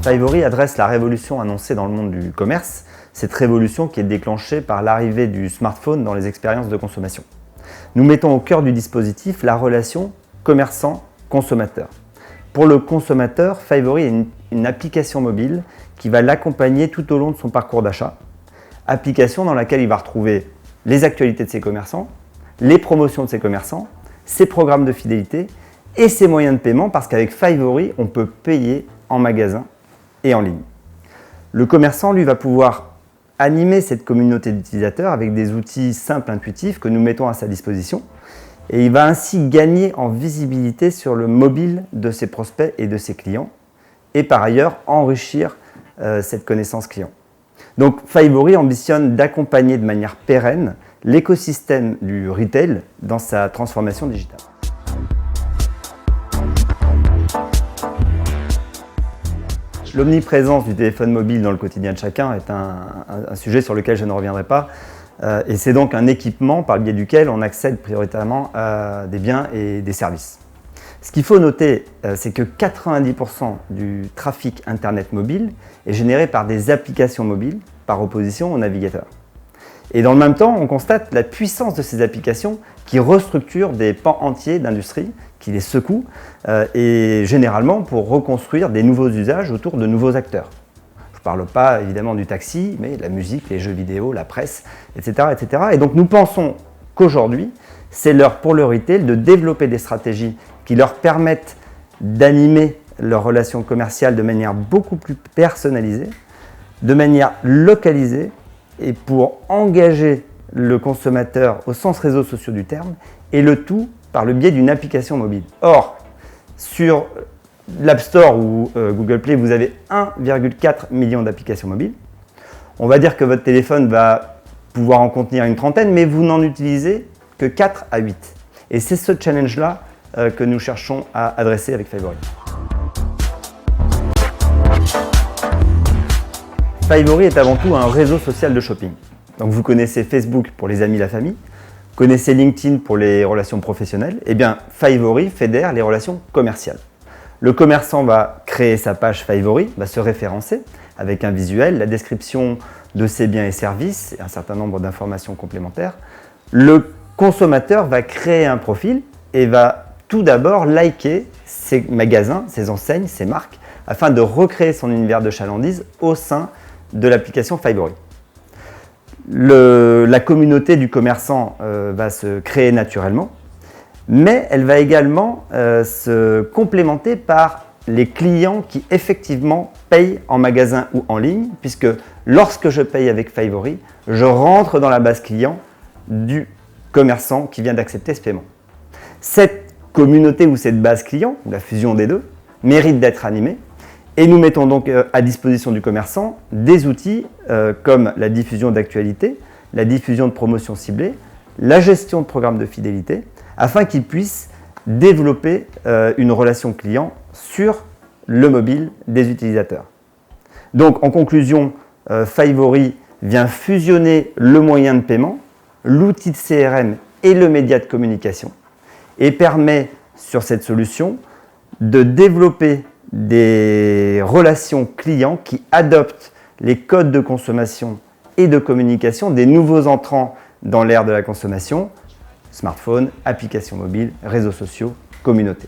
Fivory adresse la révolution annoncée dans le monde du commerce, cette révolution qui est déclenchée par l'arrivée du smartphone dans les expériences de consommation. Nous mettons au cœur du dispositif la relation commerçant-consommateur. Pour le consommateur, Fivory est une application mobile qui va l'accompagner tout au long de son parcours d'achat. Application dans laquelle il va retrouver les actualités de ses commerçants, les promotions de ses commerçants, ses programmes de fidélité et ses moyens de paiement, parce qu'avec Fivory, on peut payer en magasin et en ligne. Le commerçant, lui, va pouvoir animer cette communauté d'utilisateurs avec des outils simples, intuitifs que nous mettons à sa disposition. Et il va ainsi gagner en visibilité sur le mobile de ses prospects et de ses clients, et par ailleurs enrichir cette connaissance client. Donc Fivory ambitionne d'accompagner de manière pérenne l'écosystème du retail dans sa transformation digitale. L'omniprésence du téléphone mobile dans le quotidien de chacun est un sujet sur lequel je ne reviendrai pas. Et c'est donc un équipement par le biais duquel on accède prioritairement à des biens et des services. Ce qu'il faut noter, c'est que 90% du trafic Internet mobile est généré par des applications mobiles par opposition au navigateur. Et dans le même temps, on constate la puissance de ces applications qui restructurent des pans entiers d'industrie, qui les secouent, et généralement pour reconstruire des nouveaux usages autour de nouveaux acteurs. Je ne parle pas évidemment du taxi, mais la musique, les jeux vidéo, la presse, etc. etc. Et donc nous pensons qu'aujourd'hui, c'est l'heure pour le retail de développer des stratégies qui leur permettent d'animer leurs relations commerciales de manière beaucoup plus personnalisée, de manière localisée, et pour engager le consommateur au sens réseaux sociaux du terme, et le tout par le biais d'une application mobile. Or, sur l'App Store ou Google Play, vous avez 1,4 million d'applications mobiles. On va dire que votre téléphone va pouvoir en contenir une trentaine, mais vous n'en utilisez que 4 à 8. Et c'est ce challenge-là que nous cherchons à adresser avec Fivory. Fivory est avant tout un réseau social de shopping. Donc vous connaissez Facebook pour les amis et la famille, connaissez LinkedIn pour les relations professionnelles. Eh bien, Fivory fédère les relations commerciales. Le commerçant va créer sa page Fivory, va se référencer avec un visuel, la description de ses biens et services et un certain nombre d'informations complémentaires. Le consommateur va créer un profil et va tout d'abord liker ses magasins, ses enseignes, ses marques, afin de recréer son univers de chalandise au sein de l'application Fivory. La communauté du commerçant va se créer naturellement, mais elle va également se complémenter par les clients qui effectivement payent en magasin ou en ligne, puisque lorsque je paye avec Fivory, je rentre dans la base client du commerçant qui vient d'accepter ce paiement. Cette communauté ou cette base client, ou la fusion des deux, mérite d'être animée, et nous mettons donc à disposition du commerçant des outils comme la diffusion d'actualités, la diffusion de promotions ciblées, la gestion de programmes de fidélité, afin qu'ils puissent développer une relation client sur le mobile des utilisateurs. Donc en conclusion, Fivory vient fusionner le moyen de paiement, l'outil de CRM et le média de communication, et permet sur cette solution de développer des relations clients qui adoptent les codes de consommation et de communication des nouveaux entrants dans l'ère de la consommation, smartphone, applications mobiles, réseaux sociaux, communauté.